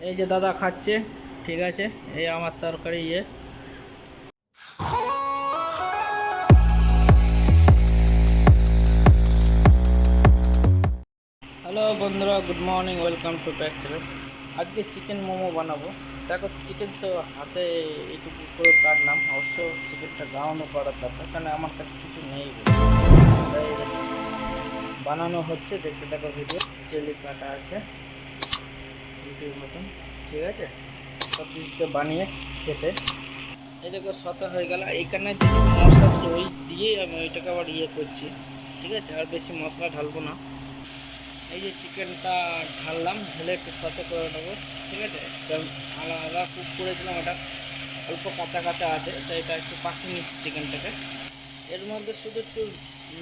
এই যে দাদা খাচ্ছে, ঠিক আছে। এই আমার তরকারি হ্যালো বন্ধুরা, good morning, welcome to back channel. আজকে চিকেন মোমো বানাবো। দেখো, চিকেন তো হাতে এইটুকু করে কাটলাম। অবশ্য চিকেনটা গাওয়ানো করার দরকার, কারণ আমার কাছে কিছু নেই বলে। তাই বানানো হচ্ছে, দেখতে থাকো ভিডিও। চিলি কাটা আছে রুটির মতন, ঠিক আছে। সব কিছুতে বানিয়ে খেতে। এই দেখো শত হয়ে গেল। এইখানে যে মশলা ছিল ওই দিয়েই আমি ওইটাকে আবার করছি, ঠিক আছে। আর বেশি মশলা ঢালবো না। এই যে চিকেনটা ঢাললাম, ঢেলে একটু শত করে নেবো, ঠিক আছে। আলাদা কুক করেছিলাম, ওটা অল্প কাঁচা কাঁচা আছে, তাই এটা একটু পাকিয়ে নিচ্ছি চিকেনটাকে। এর মধ্যে শুধু একটু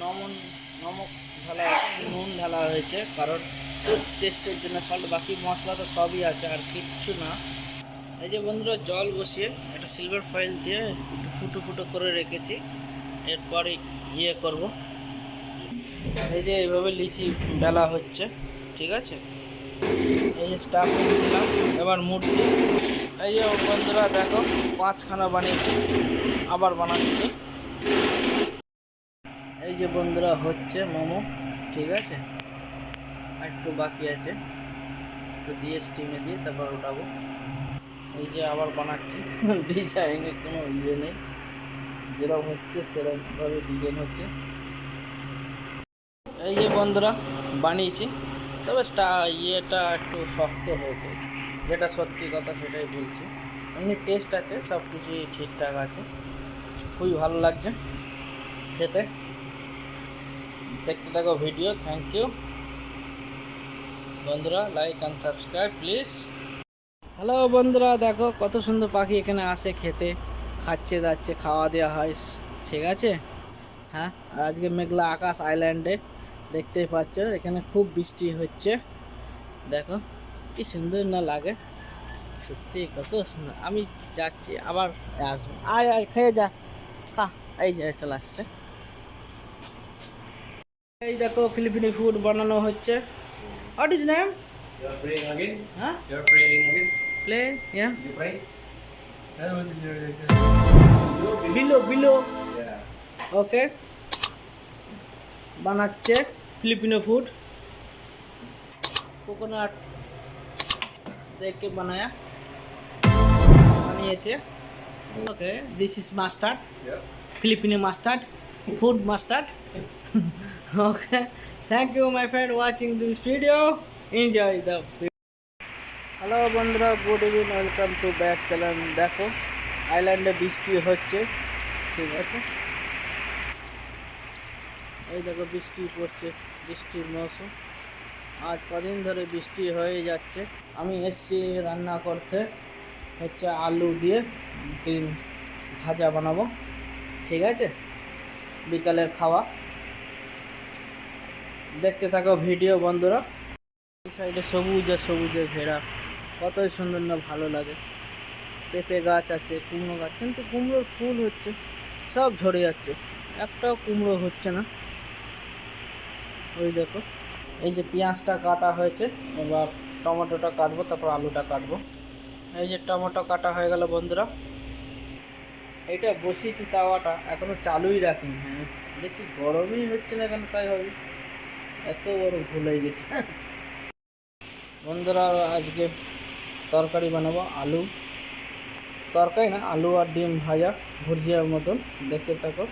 নমক ঢালা হয়েছে, নুন ঢালা হয়েছে, কারণ টেস্টের জন্য। সল্ট, বাকি মশলা তো সবই আছে, আর কিচ্ছু না। এই যে বন্ধুরা, জল বসিয়ে একটা সিলভার ফয়েল দিয়ে একটু ফুটো ফুটো করে রেখেছি। এরপরে করব। এই যে এইভাবে লিচি বেলা হচ্ছে, ঠিক আছে। এই যে স্টাফ দিলাম, এবার মূর্তি। এই যে বন্ধুরা দেখো, 5খানা বানিয়েছি, আবার বানাচ্ছি। এই যে বন্ধুরা হচ্ছে মোমো, ঠিক আছে। একটু বাকি আছে, একটু দিয়ে স্টিমে দিয়ে তারপর উঠাবো। এই যে আবার বানাচ্ছি। ডিজাইনের কোনো নেই, যেরকম হচ্ছে সেরকমভাবে ডিজাইন হচ্ছে। এই যে বন্ধুরা বানিয়েছি, তবে এটা একটু শক্ত হয়েছে, যেটা সত্যি কথা সেটাই বলছি। এমনি টেস্ট আছে, সব কিছুই ঠিকঠাক আছে, খুবই ভালো লাগছে খেতে। দেখতে থাকো ভিডিও। থ্যাংক ইউ বন্ধুরা, like and subscribe please. Hello বন্ধুরা, দেখো কত সুন্দর পাখি এখানে আসে খেতে, খাচ্ছে যাচ্ছে, খাওয়া দেওয়া হয়, ঠিক আছে। হ্যাঁ, আর আজকে মেঘলা আকাশ আইল্যান্ডে, দেখতেই পাচ্ছ এখানে খুব বৃষ্টি হচ্ছে। দেখো কি সুন্দর না লাগে, সত্যি কত সুন্দর। আমি যাচ্ছি, আবার আসবো। আয় আয়, খেয়ে যা, খা। এই যে চলে আসছে। এই দেখো ফিলিপিনি ফুড বানানো হচ্ছে। What is name? You're praying again? হ্যাঁ, You're praying again? Pray, yeah, You pray? Below below. Yeah. Okay, বানাচ্ছে ফিলিপিনো ফুড। কোকোনাট দেখে বানিয়েছে। Okay, this is mustard, Yeah. Filipino mustard, food mustard. Okay, thank you my friend watching this video, enjoy the. Hello বন্ধুরা, good evening, welcome to back channel. দেখো আইল্যান্ডে বৃষ্টি হচ্ছে, ঠিক আছে। এই দেখো বৃষ্টি পড়ছে, বৃষ্টির মৌসুম। আজ কদিন ধরে বৃষ্টি হয়ে যাচ্ছে। আমি এসছি রান্না করতে, হচ্ছে আলু দিয়ে ডিম ভাজা বানাবো, ঠিক আছে। বিকালের খাওয়া। দেখতে থাকো ভিডিও বন্ধুরা। এই সাইডে সবুজ আর সবুজে ঘেরা, কতই সুন্দর না, ভালো লাগে। পেঁপে গাছ আছে, কুমড়ো গাছ, কিন্তু কুমড়োর ফুল হচ্ছে, সব ঝরে যাচ্ছে, একটাও কুমড়ো হচ্ছে না। ওই দেখো, এই যে পেঁয়াজটা কাটা হয়েছে, এবার টমেটোটা কাটবো, তারপর আলুটা কাটবো। এই যে টমেটো কাটা হয়ে গেল বন্ধুরা। এইটা বসিয়েছি, তাওয়াটা এখনো চালুই রাখিনি। হ্যাঁ, দেখছি গরমই হচ্ছে না কেন, তাই ভাবি এত বড় ভুল হয়ে গেছে। বন্ধুরা, আজকে তরকারি বানাবো, আলু তরকারি না, আলু আর ডিম ভাজা, ভুজিয়ার মতন। দেখতে থাকো,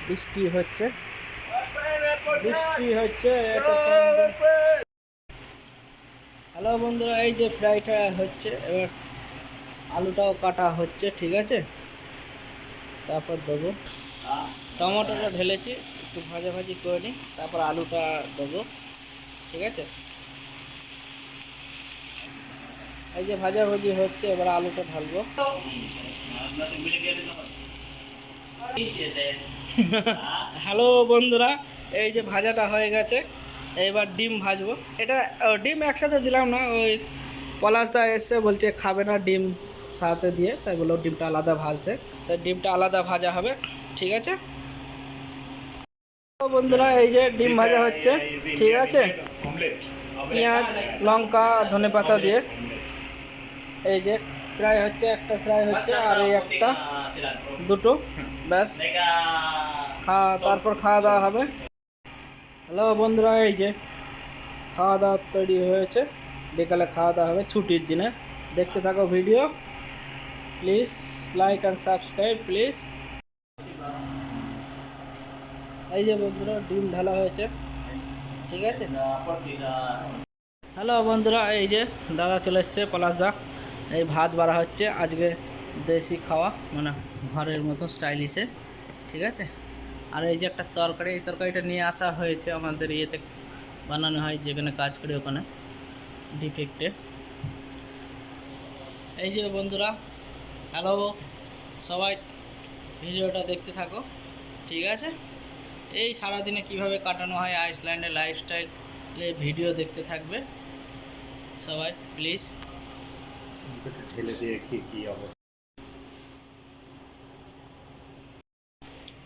বৃষ্টি হচ্ছে, বৃষ্টি হচ্ছে। হ্যালো বন্ধুরা, এই যে ফ্রাইটা হচ্ছে, এবার আলুটাও কাটা হচ্ছে, ঠিক আছে। তারপর দেবো, টমেটোটা ঢেলেছি, একটু ভাজাভাজি করে নিই, তারপর আলুটা দেবো, ঠিক আছে। এই যে ভাজাভাজি হচ্ছে, এবার আলুটা ঢালবো। হ্যালো বন্ধুরা, এই যে ভাজাটা হয়ে গেছে, এবার ডিম ভাজবো। এটা ডিম একসাথে দিলাম না, ওই পলাশদা এসে বলছে খাবে না ডিম সাথে দিয়ে, তাই বললো ডিমটা আলাদা ভাজতে, তাই ডিমটা আলাদা ভাজা হবে, ঠিক আছে। তো বন্ধুরা, এই যে ডিম ভাজা হচ্ছে, ঠিক আছে। পেঁয়াজ, লঙ্কা, ধনেপাতা দিয়ে এই যে ফ্রাই হচ্ছে, একটা ফ্রাই হচ্ছে আর এই একটা, দুটো, ব্যাস তারপর খাওয়া দাওয়া হবে। হ্যালো বন্ধুরা, এই যে খাওয়া দাওয়া তৈরি হয়েছে, বিকালে খাওয়া দাওয়া হবে ছুটির দিনে। দেখতে থাকো video, please like and subscribe please. এই যে বন্ধুরা ডিম ঢালা হয়েছে, ঠিক আছে। হ্যালো বন্ধুরা, এই যে দাদা চলে এসছে, পলাশদা। এই ভাত বাড়া হচ্ছে আজকে, দেশি খাওয়া, মানে ঘরের মতো স্টাইলিশে, ঠিক আছে। আর এই যে একটা তরকারি, এই তরকারিটা নিয়ে আসা হয়েছে আমাদের ইয়েতে বানানো হয়, যেখানে কাজ করি ওখানে ডিফেক্টে। এই যে বন্ধুরা, হ্যালো সবাই, ভিডিওটা দেখতে থাকো, ঠিক আছে। এই সারাদিনে কিভাবে কাটানো হয় আইসল্যান্ডের লাইফস্টাইল ভিডিও দেখতে থাকবে সবাই প্লিজ। ঢেলে দিয়ে কি অবস্থা।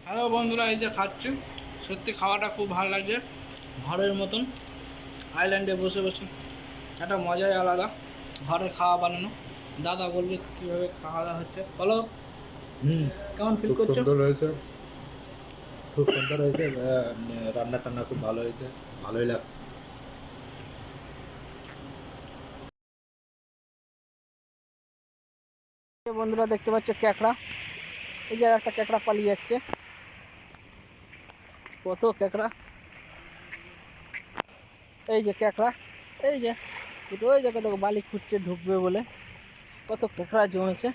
হ্যালো বন্ধুরা, এই যে খাচ্ছি, সত্যি খাওয়াটা খুব ভালো লাগছে, ঘরের মতন আইল্যান্ডে বসে বসে একটা মজাই আলাদা, ঘরের খাওয়া বানানো। দাদা বলবে কীভাবে খাওয়া দাওয়া হচ্ছে, বলো কেমন ফিল খুব করছো? সুন্দর হয়েছে, খুব সুন্দর হয়েছে। রান্না টান্না খুব ভালো হয়েছে, ভালোই লাগছে। বন্ধুরা দেখতে পাচ্ছ ক্যাকড়া, এই যে একটা ক্যাকড়া পালিয়ে যাচ্ছে, কত ক্যাকড়া, এই যে ক্যাকড়া, এই যে দুটো, ওই জায়গা দেখো বালি খুঁজছে ঢুকবে বলে, কত ক্যাকড়া জমেছে।